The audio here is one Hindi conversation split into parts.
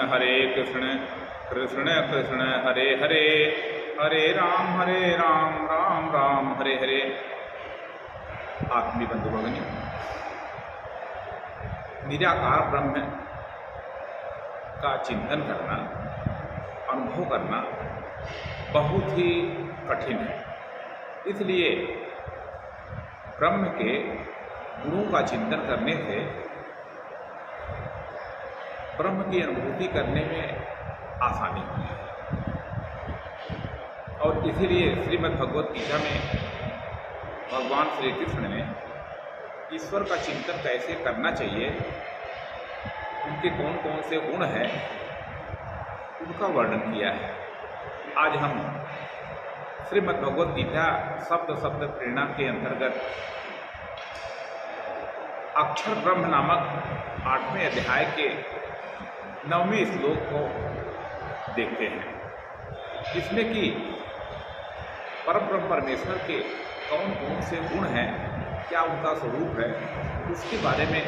हरे कृष्ण कृष्ण कृष्ण हरे हरे, हरे राम राम राम हरे हरे। आत्मीय बंधु भगिनी, निराकार ब्रह्म का चिंतन करना, अनुभव करना बहुत ही कठिन है। इसलिए ब्रह्म के गुणों का चिंतन करने से ब्रह्म की अनुभूति करने में आसानी होती है। और इसीलिए श्रीमद् भगवत गीता में भगवान श्री कृष्ण ने ईश्वर का चिंतन कैसे करना चाहिए, उनके कौन कौन से गुण हैं, उनका वर्णन किया है। आज हम श्रीमद् भगवत गीता शब्द शब्द प्रेरणा के अंतर्गत अक्षर ब्रह्म नामक 8वें अध्याय के 9वें श्लोक को देखते हैं, जिसमें कि परब्रह्म परमेश्वर के कौन कौन से गुण हैं, क्या उनका स्वरूप है, उसके बारे में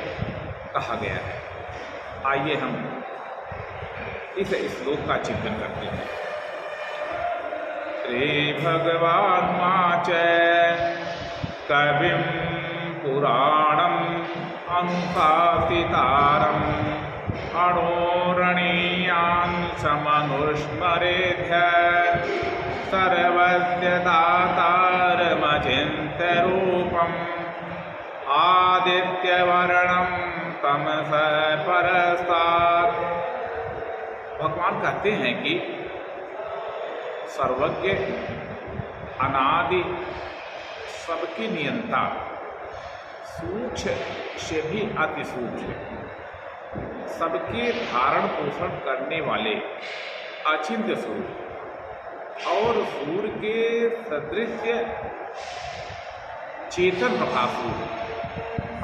कहा गया है। आइए हम इस श्लोक का चिंतन करते हैं। श्री भगवानुवाच कविं पुराणम् अनुशासितारम् अणोरणीयान् समनुस्मरेद्य सर्वस्य दातारमचिन्त्य रूपम् आदित्यवर्णं तमसः परस्तात्। भगवान कहते हैं कि सर्वज्ञ, अनादि, सबके नियंता, सूक्ष्म से भी अति सूक्ष्म, सबके धारण पोषण करने वाले अचिंत्य स्वरूप और सूर्य के सदृश चेतन प्रकाशु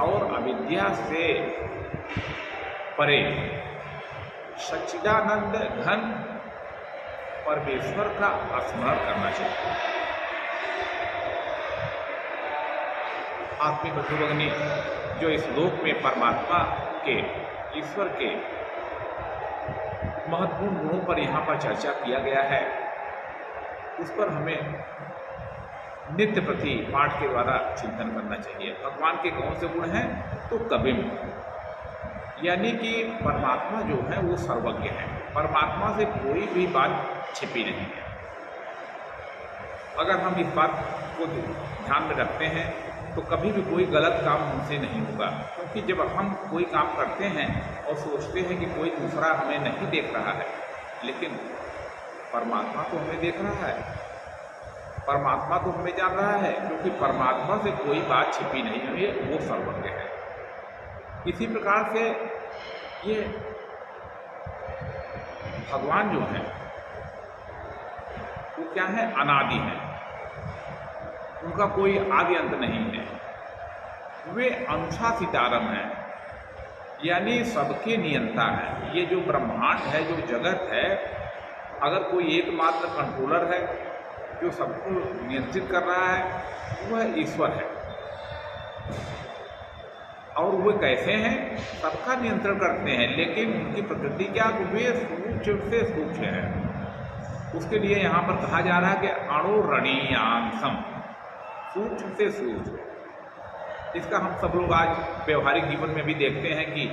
और अविद्या से परे सच्चिदानंद घन परमेश्वर का स्मरण करना चाहिए। आत्मिक बंधु भगिनी, जो इस लोक में परमात्मा के, ईश्वर के महत्वपूर्ण गुणों पर यहाँ पर चर्चा किया गया है, उस पर हमें नित्य प्रति पाठ के द्वारा चिंतन करना चाहिए। भगवान के कौन से गुण हैं? तो कविम, यानी कि परमात्मा जो है वो सर्वज्ञ है। परमात्मा से कोई भी बात छिपी नहीं है। अगर हम इस बात को ध्यान में रखते हैं तो कभी भी कोई गलत काम हमसे नहीं होगा, क्योंकि जब हम कोई काम करते हैं और सोचते हैं कि कोई दूसरा हमें नहीं देख रहा है, लेकिन परमात्मा तो हमें देख रहा है, परमात्मा तो हमें जान रहा है, क्योंकि परमात्मा से कोई बात छिपी नहीं हुई है, वो सर्वज्ञ है। इसी प्रकार से ये भगवान जो है वो क्या है? अनादि है, उनका कोई आदि अंत नहीं है। वे अनुशासितारम है, यानी सबके नियंता है। ये जो ब्रह्मांड है, जो जगत है, अगर कोई एकमात्र कंट्रोलर है जो सबको नियंत्रित कर रहा है, वह ईश्वर है। और वे कैसे हैं? सबका नियंत्रण करते हैं, लेकिन उनकी प्रकृति क्या? वे सूक्ष्म से सूक्ष्म है। उसके लिए यहाँ पर कहा जा रहा है कि अणोरणीयांसम, सूक्ष्म से सूक्ष्म। इसका हम सब लोग आज व्यवहारिक जीवन में भी देखते हैं कि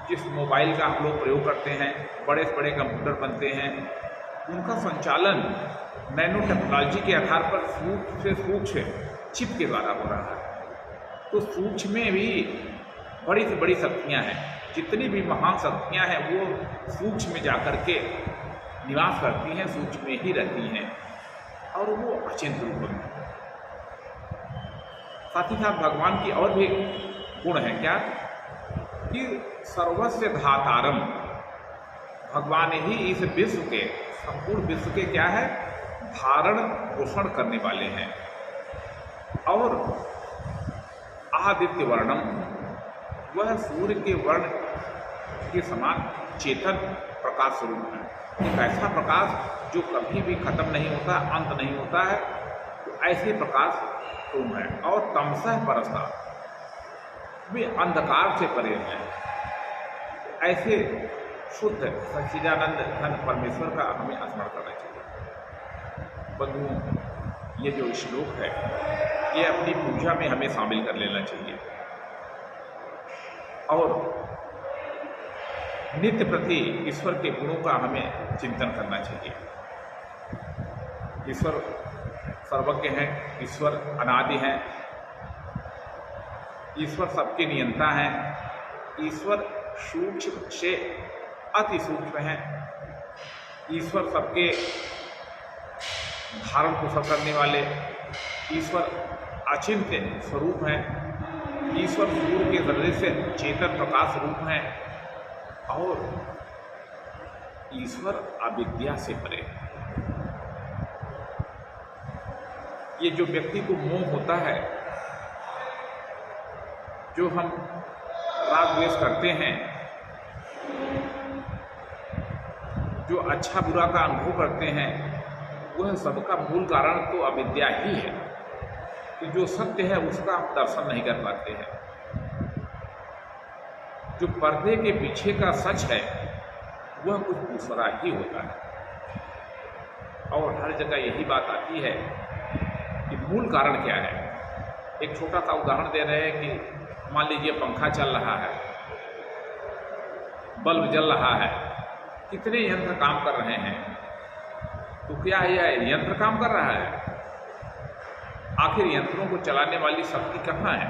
जिस मोबाइल का हम लोग प्रयोग करते हैं, बड़े से बड़े कंप्यूटर बनते हैं, उनका संचालन नैनो टेक्नोलॉजी के आधार पर सूक्ष्म से सूक्ष्म चिप के द्वारा हो रहा है। तो सूक्ष्म में भी बड़ी से बड़ी शक्तियाँ हैं। जितनी भी महान शक्तियाँ हैं वो सूक्ष्म में जाकर के निवास करती हैं, सूक्ष्म में ही रहती हैं, और वो अचिंत्य रूप में। साथ ही साथ भगवान की और भी गुण है क्या? कि सर्वस्व धातारम, भगवान ही इस विश्व के, संपूर्ण विश्व के क्या है? धारण पोषण करने वाले हैं। और आदित्य वर्णम, वह सूर्य के वर्ण के समान चेतन प्रकाश स्वरूप है। एक ऐसा प्रकाश जो कभी भी खत्म नहीं होता, अंत नहीं होता है, तो ऐसे प्रकाश तुम है। और तमसः परस्तात्, वे अंधकार से परे हैं। ऐसे शुद्ध सच्चिदानंद घन परमेश्वर का हमें स्मरण करना चाहिए। बंधुओं, ये जो श्लोक है ये अपनी पूजा में हमें शामिल कर लेना चाहिए और नित्य प्रति ईश्वर के गुणों का हमें चिंतन करना चाहिए। ईश्वर सर्वज्ञ है, ईश्वर अनादि है, ईश्वर सबके नियंता हैं, ईश्वर सूक्ष्म से अति सूक्ष्म है, ईश्वर सबके धारण पोषण करने वाले, ईश्वर अचिंत्य स्वरूप हैं, ईश्वर सूर्य के जरिए से चेतन प्रकाश रूप हैं और ईश्वर अविद्या से परे। ये जो व्यक्ति को मोह होता है, जो हम राग द्वेष करते हैं, जो अच्छा बुरा का अनुभव करते हैं, वह सबका मूल कारण तो अविद्या ही है कि जो सत्य है उसका हम दर्शन नहीं कर पाते हैं। जो पर्दे के पीछे का सच है वह कुछ दूसरा ही होता है और हर जगह यही बात आती है कि मूल कारण क्या है। एक छोटा सा उदाहरण दे रहे हैं कि मान लीजिए पंखा चल रहा है, बल्ब जल रहा है, कितने यंत्र काम कर रहे हैं, तो क्या यह यंत्र काम कर रहा है? आखिर यंत्रों को चलाने वाली शक्ति कहाँ है?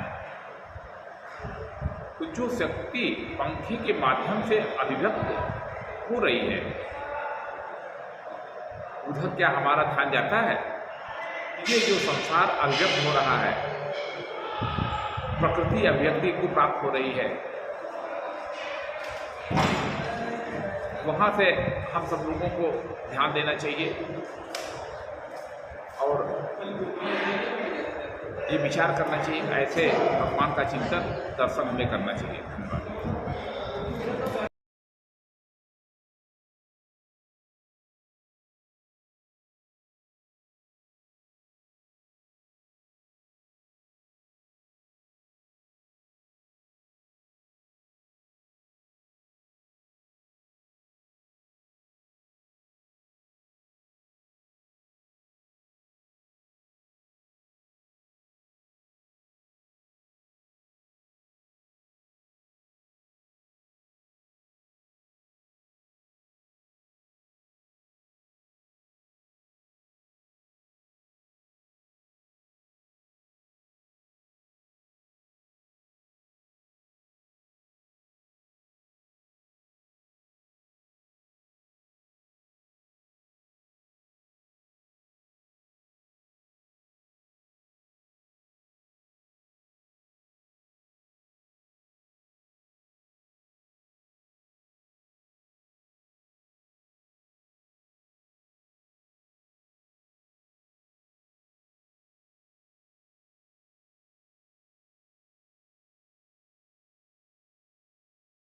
तो जो शक्ति पंखे के माध्यम से अभिव्यक्त हो रही है, उधर क्या हमारा ध्यान जाता है? ये जो संसार अभिव्यक्त हो रहा है, प्रकृति अभिव्यक्ति को प्राप्त हो रही है, वहाँ से हम सब लोगों को ध्यान देना चाहिए और ये विचार करना चाहिए, ऐसे भगवान का चिंतन दर्शन हमें करना चाहिए। धन्यवाद।